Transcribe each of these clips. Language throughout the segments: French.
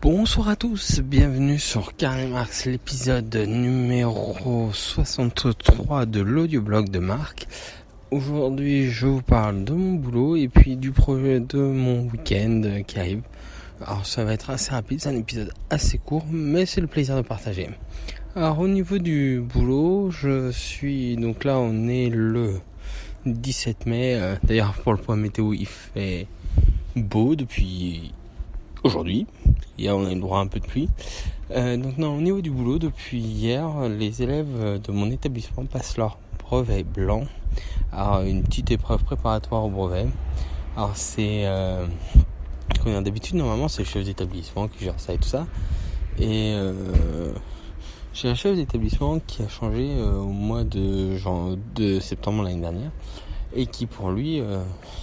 Bonsoir à tous, bienvenue sur Carré Marx, l'épisode numéro 63 de l'audioblog de Marc. Aujourd'hui, je vous parle de mon boulot et puis du projet de mon week-end qui arrive. Alors ça va être assez rapide, c'est un épisode assez court, mais c'est le plaisir de partager. Alors au niveau du boulot, donc là on est le 17 mai, d'ailleurs pour le point météo il fait beau depuis aujourd'hui. Hier on a eu le droit à un peu de pluie. Donc non, au niveau du boulot, depuis hier, les élèves de mon établissement passent leur brevet blanc. Alors une petite épreuve préparatoire au brevet. Alors c'est d'habitude normalement c'est le chef d'établissement qui gère ça et tout ça. Et j'ai un chef d'établissement qui a changé au mois de septembre l'année dernière. Et qui pour lui,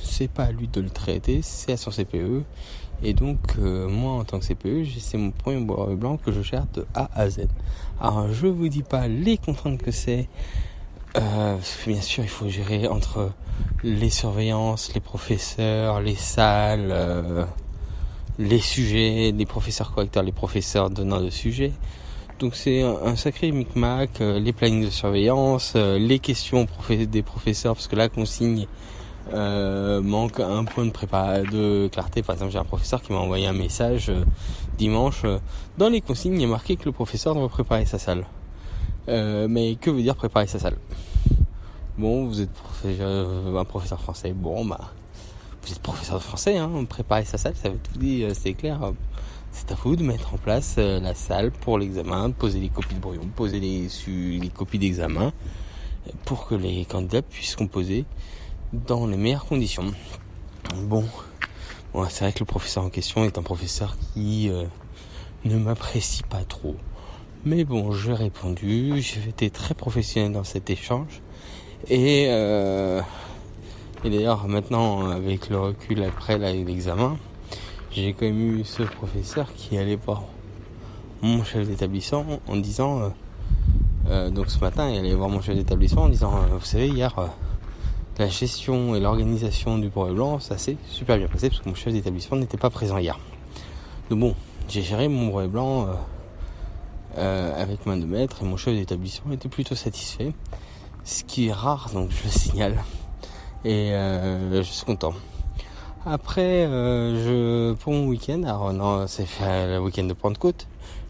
c'est pas à lui de le traiter, c'est à son CPE. Et donc moi en tant que CPE, c'est mon premier brevet blanc que je gère de A à Z. Alors je vous dis pas les contraintes que c'est. Bien sûr il faut gérer entre les surveillances, les professeurs, les salles, les sujets, les professeurs correcteurs, les professeurs donnant de sujets. Donc c'est un sacré micmac, les plannings de surveillance, les questions des professeurs, parce que la consigne manque un point de clarté. Par exemple, j'ai un professeur qui m'a envoyé un message dimanche. Dans les consignes, il y a marqué que le professeur doit préparer sa salle. Mais que veut dire préparer sa salle ? Bon, vous êtes un professeur français. Bon, vous êtes professeur de français, hein. Préparer sa salle, ça veut tout dire, c'est clair. C'est à vous de mettre en place la salle pour l'examen, de poser les copies de brouillon, poser les copies d'examen pour que les candidats puissent composer dans les meilleures conditions. Bon, c'est vrai que le professeur en question est un professeur qui ne m'apprécie pas trop. Mais bon, j'ai répondu, j'ai été très professionnel dans cet échange. Et d'ailleurs, maintenant, avec le recul après l'examen, j'ai quand même eu ce professeur qui allait voir mon chef d'établissement en disant... donc ce matin, il allait voir mon chef d'établissement en disant vous savez, hier, la gestion et l'organisation du brevet blanc, ça s'est super bien passé parce que mon chef d'établissement n'était pas présent hier. Donc bon, j'ai géré mon brevet blanc avec main de maître et mon chef d'établissement était plutôt satisfait. Ce qui est rare, donc je le signale. Et je suis content. Après, pour mon week-end, alors non, c'est le week-end de Pentecôte.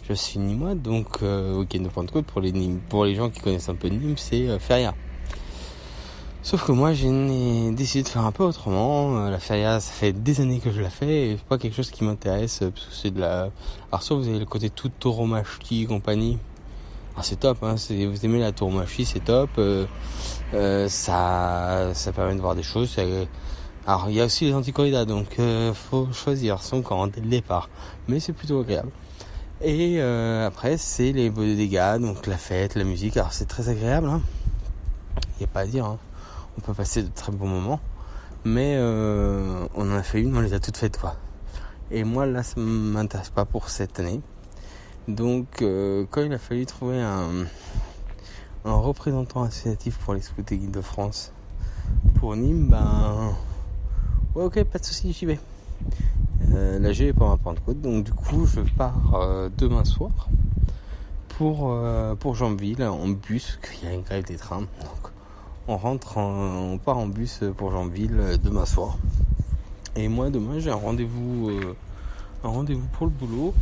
Je suis nîmois, donc week-end de Pentecôte pour les gens qui connaissent un peu Nîmes, c'est feria. Sauf que moi, j'ai décidé de faire un peu autrement. La feria, ça fait des années que je la fais et c'est pas quelque chose qui m'intéresse parce que c'est de la. Alors soit vous avez le côté tout tauromachie et compagnie. Alors c'est top, hein. Vous aimez la tauromachie, c'est top. Ça permet de voir des choses. Alors il y a aussi les anticorridas, donc faut choisir son camp dès le départ. Mais c'est plutôt agréable. Et après c'est les dégâts, donc la fête, la musique. Alors c'est très agréable, hein. Il n'y a pas à dire, hein. On peut passer de très bons moments. Mais on en a fait une, on les a toutes faites, quoi. Et moi là ça m'intéresse pas pour cette année. Donc quand il a fallu trouver un représentant associatif pour les scouts et guides de France pour Nîmes, ouais, ok, pas de soucis, j'y vais. Là j'ai pas ma Pentecôte, donc du coup je pars demain soir pour Jambeville en bus, parce qu'il y a une grève des trains. Donc on part en bus pour Jambeville demain soir. Et moi demain j'ai un rendez-vous pour le boulot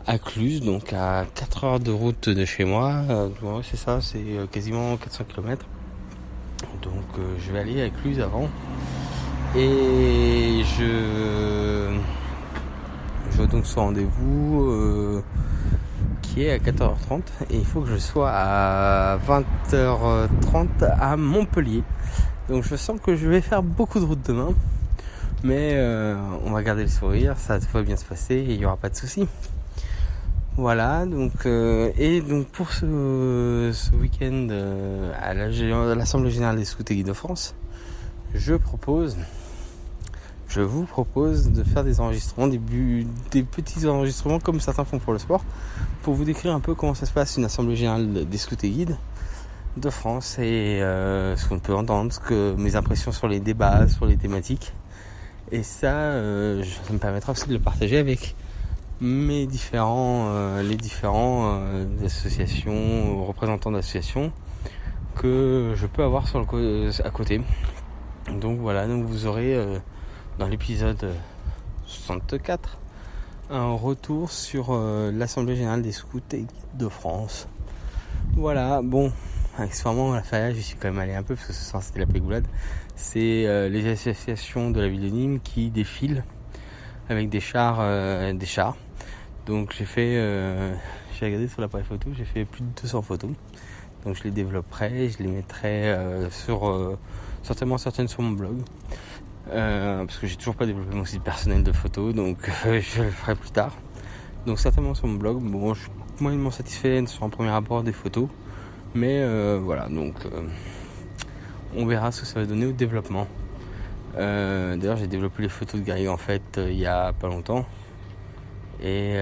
à Cluses, donc à 4 heures de route de chez moi. Ouais, c'est ça, c'est quasiment 400 km. Donc je vais aller à Cluses avant. Et je vais donc ce rendez-vous qui est à 14h30 et il faut que je sois à 20h30 à Montpellier. Donc je sens que je vais faire beaucoup de route demain. Mais on va garder le sourire, ça va bien se passer et il n'y aura pas de soucis. Voilà, donc pour ce week-end à l'Assemblée Générale des Scouts et Guides de France, je vous propose de faire des enregistrements, des petits enregistrements comme certains font pour le sport, pour vous décrire un peu comment ça se passe une Assemblée Générale des Scouts et Guides de France et ce qu'on peut entendre, mes impressions sur les débats, sur les thématiques. Et ça me permettra aussi de le partager avec les différents associations, représentants d'associations que je peux avoir à côté. Donc voilà, donc vous aurez dans l'épisode 64 un retour sur l'Assemblée Générale des Scouts et Guides de France. Voilà, bon, accessoirement la faillage, j'y suis quand même allé un peu parce que ce soir c'était la pégoulade. C'est les associations de la ville de Nîmes qui défilent avec des chars. Donc j'ai regardé sur l'appareil photo, j'ai fait plus de 200 photos. Donc je les développerai, je les mettrai certainement certaines sur mon blog. Parce que j'ai toujours pas développé mon site personnel de photos, donc je le ferai plus tard. Donc certainement sur mon blog. Bon, je suis moyennement satisfait sur un premier rapport des photos, mais voilà, donc on verra ce que ça va donner au développement. D'ailleurs, j'ai développé les photos de Garrigue en fait il y a pas longtemps, et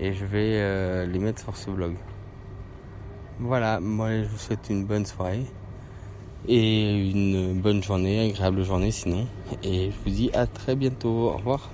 je vais les mettre sur ce blog. Voilà, moi je vous souhaite une bonne soirée et une bonne journée, agréable journée sinon, et je vous dis à très bientôt, au revoir.